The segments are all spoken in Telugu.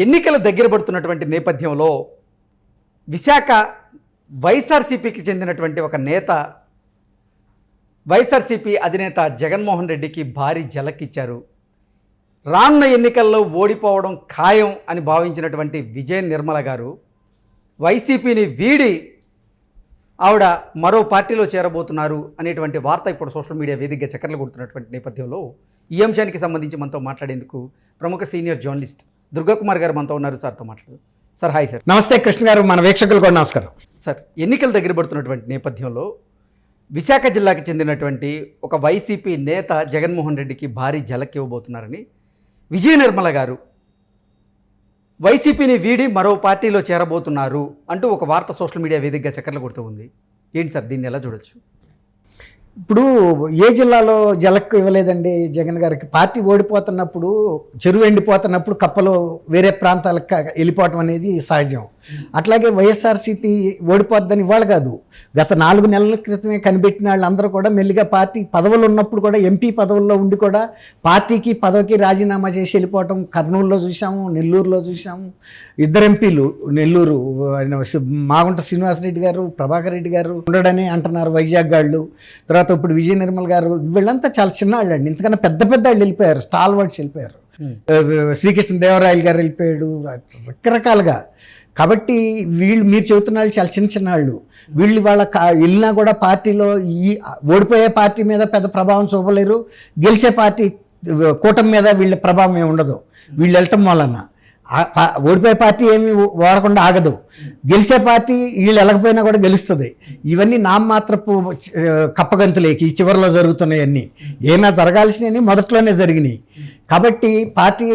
ఎన్నికలు దగ్గర పడుతున్నటువంటి నేపథ్యంలో విశాఖ వైఎస్ఆర్సీపీకి చెందినటువంటి ఒక నేత వైఎస్ఆర్సీపీ అధినేత జగన్మోహన్ రెడ్డికి భారీ ఝలకిచ్చారు. రానున్న ఎన్నికల్లో ఓడిపోవడం ఖాయం అని భావించినటువంటి విజయ నిర్మల గారు వైసీపీని వీడి ఆవిడ మరో పార్టీలో చేరబోతున్నారు అనేటువంటి వార్త ఇప్పుడు సోషల్ మీడియా వేదికగా చక్కర్లు కొడుతున్నటువంటి నేపథ్యంలో ఈ అంశానికి సంబంధించి మనతో మాట్లాడేందుకు ప్రముఖ సీనియర్ జర్నలిస్ట్ దుర్గాకుమార్ గారు మనతో ఉన్నారు. సార్తో మాట్లాడు. Sir hi sir. నమస్తే కృష్ణ గారు, మన వీక్షకులు కూడా నమస్కారం. సార్, ఎన్నికలు దగ్గర పడుతున్నటువంటి నేపథ్యంలో విశాఖ జిల్లాకి చెందినటువంటి ఒక వైసీపీ నేత జగన్మోహన్ రెడ్డికి భారీ ఝలక్ ఇవ్వబోతున్నారని విజయ నిర్మల గారు వైసీపీని వీడి మరో పార్టీలో చేరబోతున్నారు అంటూ ఒక వార్త సోషల్ మీడియా వేదికగా చక్కర్లు కొడుతూ ఉంది. ఏంటి సార్, దీన్ని ఎలా చూడొచ్చు? ఇప్పుడు ఏ జిల్లాలో ఝలక్ ఇవ్వలేదండి జగన్ గారికి? పార్టీ ఓడిపోతున్నప్పుడు, చెరువు ఎండిపోతున్నప్పుడు కప్పలు వేరే ప్రాంతాలకు వెళ్ళిపోవటం అనేది సహజం. అట్లాగే వైఎస్ఆర్సీపీ ఓడిపోద్దని ఇవాళ కాదు, గత 4 నెలల క్రితమే కనిపెట్టిన వాళ్ళందరూ కూడా మెల్లిగా పార్టీ పదవులు ఉన్నప్పుడు కూడా ఎంపీ పదవుల్లో ఉండి కూడా పార్టీకి పదవికి రాజీనామా చేసి వెళ్ళిపోవటం కర్నూలులో చూసాము, నెల్లూరులో చూసాము. 2 ఎంపీలు నెల్లూరు మాగుంట శ్రీనివాసరెడ్డి గారు, ప్రభాకర్ రెడ్డి గారు ఉండడని అంటున్నారు వైజాగ్ వాళ్ళు. తర్వాత ఇప్పుడు విజయ నిర్మల్ గారు, వీళ్ళంతా చాలా చిన్న వాళ్ళు అండి. ఇంతకన్నా పెద్ద పెద్ద వాళ్ళు వెళ్ళిపోయారు, స్టాల్ వర్డ్స్ వెళ్ళిపోయారు. శ్రీకృష్ణ దేవరాయలు గారు వెళ్ళిపోయాడు, రకరకాలుగా. కాబట్టి వీళ్ళు మీరు చెబుతున్న వాళ్ళు చాలా చిన్న చిన్న వాళ్ళు. వీళ్ళు వాళ్ళ వెళ్ళినా కూడా పార్టీలో ఈ ఓడిపోయే పార్టీ మీద పెద్ద ప్రభావం చూపలేరు, గెలిచే పార్టీ కూటమి మీద వీళ్ళ ప్రభావం ఏమి ఉండదు. వీళ్ళు వెళ్ళటం వలన ఓడిపోయే పార్టీ ఏమి వాడకుండా ఆగదు, గెలిచే పార్టీ వీళ్ళు వెళ్ళకపోయినా కూడా గెలుస్తుంది. ఇవన్నీ నామమాత్రపు కప్పగంతులేకి చివరిలో జరుగుతున్నాయన్నీ. ఏమైనా జరగాల్సినవి మొదట్లోనే జరిగినాయి. కాబట్టి పార్టీ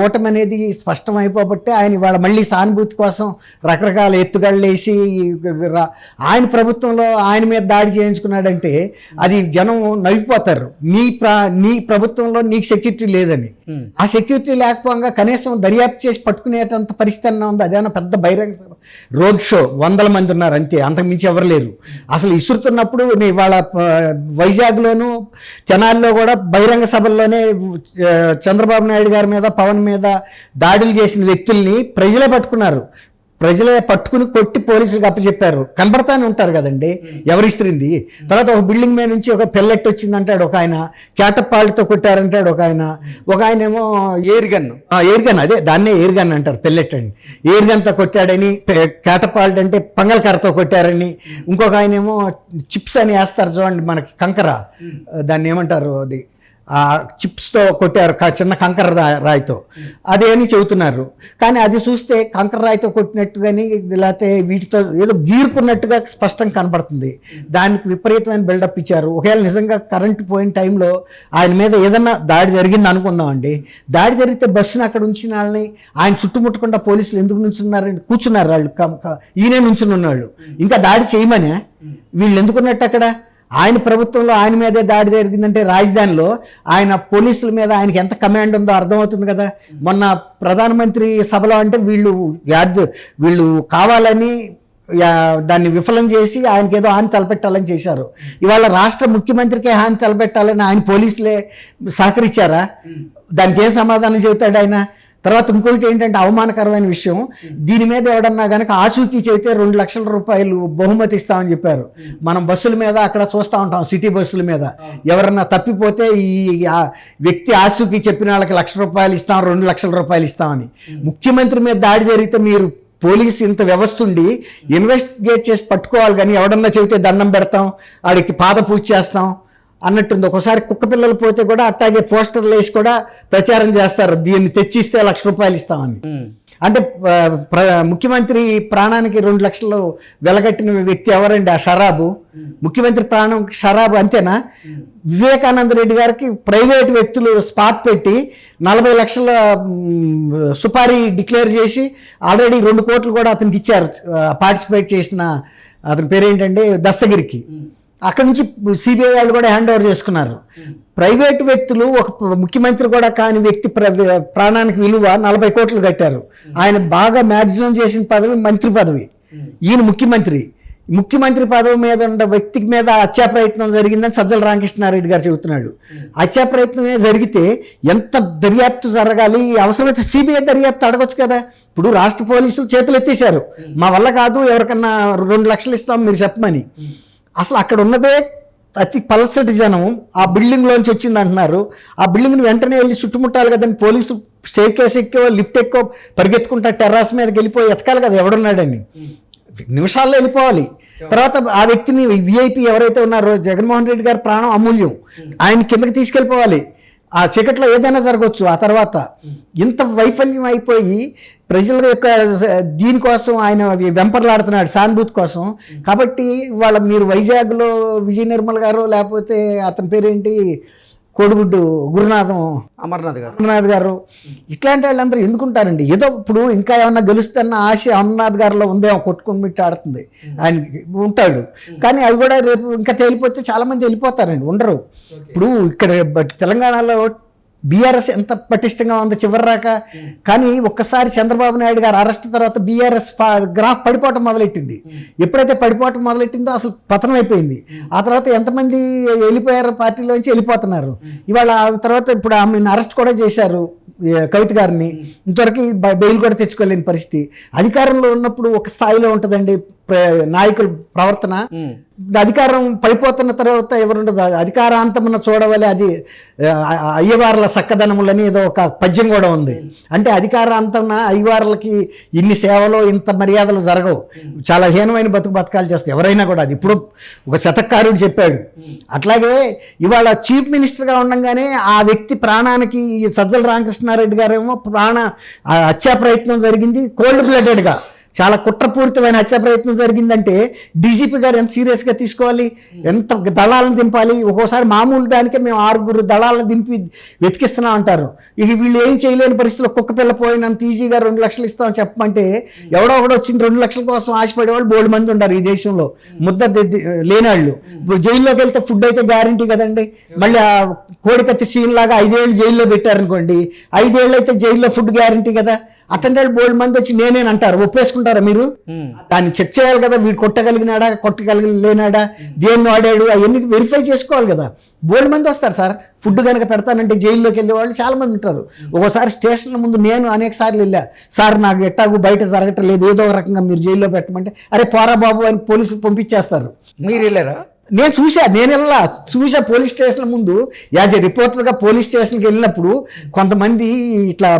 ఓటమి అనేది స్పష్టం అయిపోబట్టే ఆయన ఇవాళ మళ్ళీ సానుభూతి కోసం రకరకాల ఎత్తుగడలు వేసి ఆయన ప్రభుత్వంలో ఆయన మీద దాడి చేయించుకున్నాడంటే అది జనం నవ్విపోతారు. నీ ప్రభుత్వంలో నీకు సెక్యూరిటీ లేదని. ఆ సెక్యూరిటీ లేకపోగా కనీసం దర్యాప్తు చేసి పట్టుకునేటంత పరిస్థితి అన్న ఉంది. అదేమన్నా పెద్ద బహిరంగ రోడ్ షో, 100 మంది ఉన్నారు అంతే, అంతకుమించి ఎవరు లేరు. అసలు ఇసురుతున్నప్పుడు ఇవాళ వైజాగ్లోను తెనాలిలో కూడా బహిరంగ సభల్లోనే చంద్రబాబు నాయుడు గారి మీద, పవన్ మీద దాడులు చేసిన వ్యక్తుల్ని ప్రజలే పట్టుకున్నారు. ప్రజలే పట్టుకుని కొట్టి పోలీసులకు అప్పచెప్పారు. కనబడతానే ఉంటారు కదండి ఎవరిస్తుంది. తర్వాత ఒక బిల్డింగ్ మీద నుంచి ఒక పెల్లెట్ వచ్చిందంటాడు ఒక ఆయన, క్యాటపాల్తో కొట్టారంటాడు ఒక ఆయన ఏమో ఎయిర్ గన్, అదే దాన్నే ఎయిర్ గన్ అంటారు, పెల్లెట్ అండి. ఎయిర్ గన్తో కొట్టాడని, క్యాటపాల్ట్ అంటే పంగల్కరతో కొట్టారని, ఇంకొక ఆయన ఏమో చిప్స్ అని వేస్తారు చూడండి మనకి, కంకర, దాన్ని ఏమంటారు, అది చిప్స్తో కొట్టారు, చిన్న కంకర రాయితో, అదే అని చెబుతున్నారు. కానీ అది చూస్తే కంకర రాయితో కొట్టినట్టుగాని లేకపోతే వీటితో ఏదో గీరుకున్నట్టుగా స్పష్టంగా కనపడుతుంది. దానికి విపరీతమైన బిల్డప్ ఇచ్చారు. ఒకవేళ నిజంగా కరెంటు పోయిన టైంలో ఆయన మీద ఏదన్నా దాడి జరిగింది అనుకుందామండి. దాడి జరిగితే బస్సును అక్కడ ఉంచిన వాళ్ళని ఆయన చుట్టుముట్టకుండా పోలీసులు ఎందుకు నుంచున్నారండి? కూర్చున్నారు వాళ్ళు, ఈయనే నుంచుని ఉన్నాళ్ళు. ఇంకా దాడి చేయమనే వీళ్ళు ఎందుకున్నట్టు అక్కడ? ఆయన ప్రభుత్వంలో ఆయన మీదే దాడి జరిగిందంటే రాజధానిలో ఆయన పోలీసుల మీద ఆయనకి ఎంత కమాండ్ ఉందో అర్థమవుతుంది కదా. మొన్న ప్రధానమంత్రి సభలో అంటే వీళ్ళు కావాలని దాన్ని విఫలం చేసి ఆయనకి ఏదో హాని తలపెట్టాలని చేశారు. ఇవాళ రాష్ట్ర ముఖ్యమంత్రికి హాని తలపెట్టాలని ఆయన పోలీసులే సహకరించారా? దానికి ఏం సమాధానం చెబుతాడు ఆయన? తర్వాత ఇంకొకటి ఏంటంటే అవమానకరమైన విషయం, దీని మీద ఎవడన్నా కనుక ఆచూకీ చెబితే 2 లక్షల రూపాయలు బహుమతి ఇస్తామని చెప్పారు. మనం బస్సుల మీద అక్కడ చూస్తూ ఉంటాం, సిటీ బస్సుల మీద ఎవరన్నా తప్పిపోతే ఈ వ్యక్తి ఆచూకీ చెప్పిన వాళ్ళకి 1 లక్ష రూపాయలు ఇస్తాం, 2 లక్షల రూపాయలు ఇస్తామని. ముఖ్యమంత్రి మీద దాడి జరిగితే మీరు పోలీసు ఇంత వ్యవస్థ ఉండి ఇన్వెస్టిగేట్ చేసి పట్టుకోవాలి, కానీ ఎవడన్నా చెబితే దండం పెడతాం, వాడికి పాద పూజ చేస్తాం అన్నట్టుంది. ఒకసారి కుక్క పిల్లలు పోతే కూడా అట్లాగే పోస్టర్లు వేసి కూడా ప్రచారం చేస్తారు, దీన్ని తెచ్చిస్తే 1 లక్ష రూపాయలు ఇస్తామని. అంటే ముఖ్యమంత్రి ప్రాణానికి 2 లక్షలు వెలగట్టిన వ్యక్తి ఎవరండి? ఆ షరాబు. ముఖ్యమంత్రి ప్రాణం షరాబు అంతేనా? వివేకానంద రెడ్డి గారికి ప్రైవేట్ వ్యక్తులు స్పాట్ పెట్టి 40 లక్షల సుపారీ డిక్లేర్ చేసి ఆల్రెడీ 2 కోట్లు కూడా అతనికి ఇచ్చారు. పార్టిసిపేట్ చేసిన అతని పేరేంటంటే దస్తగిరికి. అక్కడి నుంచి సిబిఐ వాళ్ళు కూడా హ్యాండ్ ఓవర్ చేసుకున్నారు. ప్రైవేటు వ్యక్తులు, ఒక ముఖ్యమంత్రి కూడా కాని వ్యక్తి ప్రాణానికి విలువ 40 కోట్లు కట్టారు. ఆయన బాగా మ్యాక్సిమం చేసిన పదవి మంత్రి పదవి, ఈయన ముఖ్యమంత్రి. ముఖ్యమంత్రి పదవి మీద ఉన్న వ్యక్తికి మీద హత్యా ప్రయత్నం జరిగిందని సజ్జల రామకృష్ణారెడ్డి గారు చెబుతున్నాడు. హత్యా ప్రయత్నమే జరిగితే ఎంత దర్యాప్తు జరగాలి, అవసరమైతే సిబిఐ దర్యాప్తు అడగొచ్చు కదా. ఇప్పుడు రాష్ట్ర పోలీసులు చేతులు ఎత్తేసారు, మా వల్ల కాదు, ఎవరికన్నా 2 లక్షలు ఇస్తాం మీరు చెప్పమని. అసలు అక్కడ ఉన్నదే అతి పలసటి జనం ఆ బిల్డింగ్లోంచి వచ్చింది అంటున్నారు. ఆ బిల్డింగ్ని వెంటనే వెళ్ళి చుట్టుముట్టాలి కదండి. పోలీసు స్టేర్ కేసు ఎక్కువ, లిఫ్ట్ ఎక్కువ, పరిగెత్తుకుంటా టెర్రాస్ మీదకి వెళ్ళిపోయి ఎతకాలి కదా ఎవడున్నాడని. నిమిషాల్లో వెళ్ళిపోవాలి. తర్వాత ఆ వ్యక్తిని విఐపి ఎవరైతే ఉన్నారో జగన్మోహన్ రెడ్డి గారి ప్రాణం అమూల్యం, ఆయన కిందకి తీసుకెళ్ళిపోవాలి. ఆ చీకట్లో ఏదైనా జరగవచ్చు. ఆ తర్వాత ఇంత వైఫల్యం అయిపోయి ప్రజల యొక్క దీనికోసం ఆయన వెంపర్లాడుతున్నాడు సానుభూతి కోసం. కాబట్టి వాళ్ళ మీరు వైజాగ్లో విజయ నిర్మల్ గారు, లేకపోతే అతని పేరేంటి కోడిగుడ్డు అమర్నాథ్ గారు, ఇట్లాంటి వాళ్ళందరూ ఎందుకుంటారండి? ఏదో ఇప్పుడు ఇంకా ఏమన్నా గెలుస్తున్న ఆశ అమర్నాథ్ గారిలో ఉందేమో, కొట్టుకుని పెట్టి ఆడుతుంది, ఆయన ఉంటాడు. కానీ అది కూడా రేపు ఇంకా తేలిపోతే చాలా మంది వెళ్ళిపోతారండి, ఉండరు. ఇప్పుడు ఇక్కడ తెలంగాణలో బీఆర్ఎస్ ఎంత పటిష్టంగా ఉంది చివరి రాక. కానీ ఒక్కసారి చంద్రబాబు నాయుడు గారు అరెస్ట్ తర్వాత బీఆర్ఎస్ గ్రాఫ్ పడిపోవటం మొదలెట్టింది. ఎప్పుడైతే పడిపోవటం మొదలెట్టిందో అసలు పతనం అయిపోయింది. ఆ తర్వాత ఎంతమంది వెళ్ళిపోయారు, పార్టీలోంచి వెళ్ళిపోతున్నారు. ఇవాళ తర్వాత ఇప్పుడు ఆమెను అరెస్ట్ కూడా చేశారు, కవిత గారిని. ఇంతవరకు బెయిల్ కూడా తెచ్చుకోలేని పరిస్థితి. అధికారంలో ఉన్నప్పుడు ఒక స్థాయిలో ఉంటుందండి నాయకుల ప్రవర్తన. అధికారం పడిపోతున్న తర్వాత ఎవరుండదు, అధికారాంతమున చూడవలే అది అయ్యవార్ల సక్కదనములని ఏదో ఒక పద్యం కూడా ఉంది. అంటే అధికారాంతమున అయ్యవార్లకి ఇన్ని సేవలు ఇంత మర్యాదలు జరగవు, చాలా హీనమైన బతకాలు చేస్తాయి ఎవరైనా కూడా. అది ఇప్పుడు ఒక శతకారుడు చెప్పాడు. అట్లాగే ఇవాళ చీఫ్ మినిస్టర్గా ఉండగానే ఆ వ్యక్తి ప్రాణానికి సజ్జల రామకృష్ణారెడ్డి గారేమో హత్యా ప్రయత్నం జరిగింది, కోల్డ్ బ్లడెడ్గా చాలా కుట్రపూరితమైన హత్యా ప్రయత్నం జరిగిందంటే డీజీపీ గారు ఎంత సీరియస్గా తీసుకోవాలి, ఎంత దళాలను దింపాలి. ఒక్కోసారి మామూలు దానికే మేము 6 దళాలను దింపి వెతికిస్తున్నాం అంటారు. ఇక వీళ్ళు ఏం చేయలేని పరిస్థితుల్లో కుక్క పిల్ల పోయినంత ఈజీగా 2 లక్షలు ఇస్తామని చెప్పమంటే ఎవడో ఒకటి వచ్చింది 2 లక్షల కోసం ఆశపడేవాళ్ళు బోల్డ్ మంది ఉన్నారు ఈ దేశంలో, ముద్ద లేనాళ్ళు. ఇప్పుడు జైల్లోకి వెళ్తే ఫుడ్ అయితే గ్యారంటీ కదండి. మళ్ళీ ఆ కోడికత్తి సీన్ లాగా 5 ఏళ్ళు జైల్లో పెట్టారనుకోండి, 5 ఏళ్ళు అయితే జైల్లో ఫుడ్ గ్యారంటీ కదా. అటెండర్ బోల్డ్ మంది వచ్చి నేనేనంటారు, ఒప్పేసుకుంటారా మీరు? దాన్ని చెక్ చేయాలి కదా, వీడు కొట్టగలిగినాడా లేనాడా, దేన్ని వాడాడు, అవన్నీ వెరిఫై చేసుకోవాలి కదా. బోల్డ్ మంది వస్తారు సార్. ఫుడ్ కనుక పెడతానంటే జైల్లోకి వెళ్ళే వాళ్ళు చాలా మంది ఉంటారు. ఒక్కోసారి స్టేషన్ల ముందు నేను అనేక సార్లు వెళ్ళా, సార్ నాకు ఎట్టాగు బయట జరగటం లేదు, ఏదో ఒక రకంగా మీరు జైల్లో పెట్టమంటే అరే పోరా బాబు అని పోలీసులు పంపించేస్తారు. మీరు వెళ్ళారా? నేను చూసా పోలీస్ స్టేషన్ల ముందు యాజ్ ఎ రిపోర్టర్గా పోలీస్ స్టేషన్కి వెళ్ళినప్పుడు కొంతమంది ఇట్లా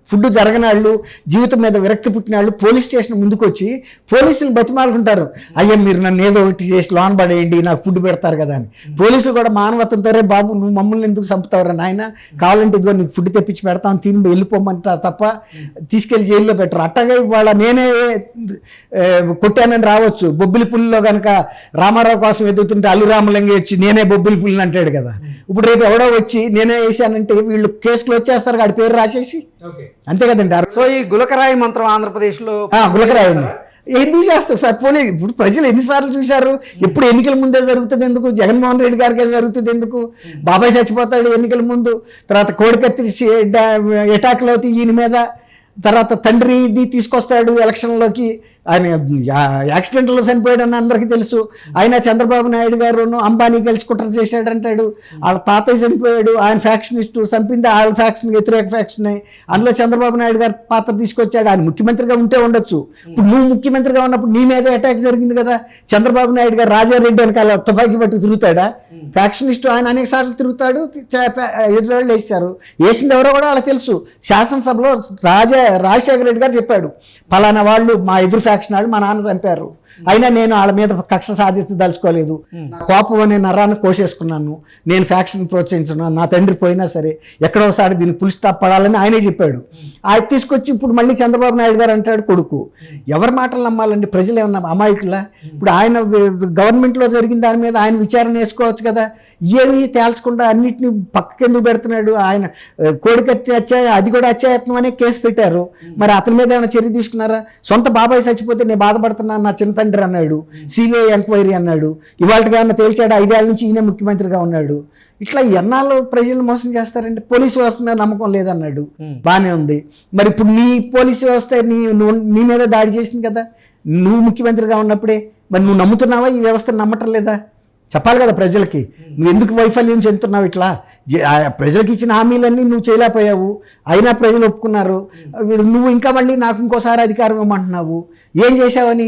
ఫుడ్ జరగని వాళ్ళు, జీవితం మీద విరక్తి పుట్టిన వాళ్ళు పోలీస్ స్టేషన్ ముందుకు వచ్చి పోలీసులు బతిమాలుకుంటారు, అయ్యా మీరు నన్ను ఏదో ఒకటి చేసి లోన్ పడేయండి నాకు ఫుడ్ పెడతారు కదా అని. పోలీసులు కూడా మానవత్వంతో రే బాబు నువ్వు మమ్మల్ని ఎందుకు చంపుతావురా నాయన, కావాలంటే ఇదిగో నీకు ఫుడ్ తెప్పించి పెడతాను తిని వెళ్ళిపోమంటారు తప్ప తీసుకెళ్లి జైల్లో పెట్టరు. అట్టగా ఇవాళ నేనే కొట్టానని రావచ్చు. బొబ్బిలి పుల్లిలో కనుక రామారావు కోసం ఎదుగుతుంటే అల్లురామలింగి వచ్చి నేనే బొబ్బిలి పుల్లిని అంటాడు కదా. ఇప్పుడు రేపు ఎవడో వచ్చి నేనే వేసానంటే వీళ్ళు కేసులు వచ్చేస్తారు, వాడి పేరు రాసేసి, అంతే కదండి. సో ఈ గులకరాయి మంత్రం ఆంధ్రప్రదేశ్లో గులకరాయి ఎందుకు చేస్తారు సార్? పోనీ ఇప్పుడు ప్రజలు ఎన్నిసార్లు చూశారు? ఎప్పుడు ఎన్నికల ముందే జరుగుతుంది ఎందుకు? జగన్మోహన్ రెడ్డి గారికే జరుగుతుంది ఎందుకు? బాబాయ్ చచ్చిపోతాడు ఎన్నికల ముందు, తర్వాత కోడికత్తి అటాక్లు అవుతాయి ఈయన మీద, తర్వాత తండ్రి ఇది తీసుకొస్తాడు ఎలక్షన్లోకి. ఆయన యాక్సిడెంట్లో చనిపోయాడని అందరికీ తెలుసు. అయినా చంద్రబాబు నాయుడు గారును అంబానీ కలిసి కుట్ర చేశాడంటాడు. వాళ్ళ తాతయ్య చనిపోయాడు, ఆయన ఫ్యాక్షనిస్టు, చంపింది వాళ్ళ ఫ్యాక్షన్, వ్యతిరేక ఫ్యాక్షనే. అందులో చంద్రబాబు నాయుడు గారి పాత్ర తీసుకొచ్చాడు. ఆయన ముఖ్యమంత్రిగా ఉంటే ఉండొచ్చు, ఇప్పుడు నువ్వు ముఖ్యమంత్రిగా ఉన్నప్పుడు నీ మీద అటాక్ జరిగింది కదా. చంద్రబాబు నాయుడు గారు రాజారెడ్డి వెనకాల తుపాకీ పట్టు తిరుగుతాడా? ఫ్యాక్షనిస్టు ఆయన అనేక సార్లు తిరుగుతాడు. ఎదురు వేశారు, వేసింది ఎవరో కూడా వాళ్ళకి తెలుసు. శాసనసభలో రాజశేఖర రెడ్డి గారు చెప్పాడు, ఫలానా వాళ్ళు మా ఎదురు ఫ్యాక్షన్ వాళ్ళు మా నాన్న చంపారు, అయినా నేను వాళ్ళ మీద కక్ష సాధించదలుచుకోలేదు, కోపం అనే నరాన్ని కోసేసుకున్నాను, నేను ఫ్యాక్షన్ ప్రోత్సహించున్నాను, నా తండ్రి పోయినా సరే ఎక్కడో ఒకసారి దీన్ని పులి స్టాప్ పడాలని ఆయనే చెప్పాడు. ఆయన తీసుకొచ్చి ఇప్పుడు మళ్ళీ చంద్రబాబు నాయుడు గారు అంటాడు కొడుకు. ఎవరి మాటలు నమ్మాలండి? ప్రజలు ఏమన్నా అమాయకులా? ఇప్పుడు ఆయన గవర్నమెంట్లో జరిగిన దాని మీద ఆయన విచారణ వేసుకోవచ్చు కదా. ఏమీ తేల్చకుండా అన్నింటినీ పక్కకెందుకు పెడుతున్నాడు? ఆయన కోడికత్తి అది కూడా అత్యాయత్నం అనే కేసు పెట్టారు, మరి అతని మీద ఏమైనా చర్య తీసుకున్నారా? సొంత బాబాయ్ చచ్చిపోతే నేను బాధపడుతున్నాను నా చిన్న తండ్రి అన్నాడు, సిబిఐ ఎంక్వైరీ అన్నాడు. ఇవాళకి ఏమన్నా తేల్చాడు? 5 ఏళ్ళ నుంచి ఈయన ముఖ్యమంత్రిగా ఉన్నాడు. ఇట్లా ఎన్నాళ్ళు ప్రజలు మోసం చేస్తారంటే పోలీసు వ్యవస్థ మీద నమ్మకం లేదన్నాడు, బాగానే ఉంది. మరి ఇప్పుడు నీ పోలీసు వ్యవస్థ నీ మీద దాడి చేసింది కదా, నువ్వు ముఖ్యమంత్రిగా ఉన్నప్పుడే. మరి నువ్వు నమ్ముతున్నావా ఈ వ్యవస్థను? నమ్మటం లేదా? చెప్పాలి కదా ప్రజలకి. నువ్వు ఎందుకు వైఫల్యం చెందుతున్నావు ఇట్లా? ప్రజలకు ఇచ్చిన హామీలన్నీ నువ్వు చేయలేకపోయావు, అయినా ప్రజలు ఒప్పుకున్నారు. నువ్వు ఇంకా మళ్ళీ నాకు ఇంకోసారి అధికారం ఇవ్వమంటున్నావు. ఏం చేశావని?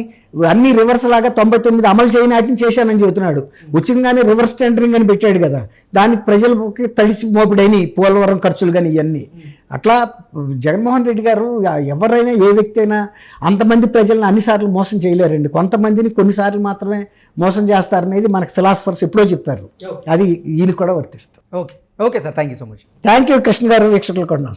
అన్ని రివర్స్ లాగా 99 అమలు చేయనాటిని చేశానని చెబుతున్నాడు. ఉచితంగానే రివర్స్ టెండరింగ్ అని పెట్టాడు కదా, దానికి ప్రజలకి తడిసి మోపిడైన పోలవరం ఖర్చులు కానీ ఇవన్నీ. అట్లా జగన్మోహన్ రెడ్డి గారు ఎవరైనా ఏ వ్యక్తి అయినా అంతమంది ప్రజలను అన్నిసార్లు మోసం చేయలేరండి. కొంతమందిని కొన్నిసార్లు మాత్రమే మోసం చేస్తారనేది మనకు ఫిలాసఫర్స్ ఎప్పుడో చెప్పారు. అది ఈయన కూడా వర్తిస్తారు. Okay okay sir, thank you so much. Thank you Krishna గారు, వీక్షకులు కూడా.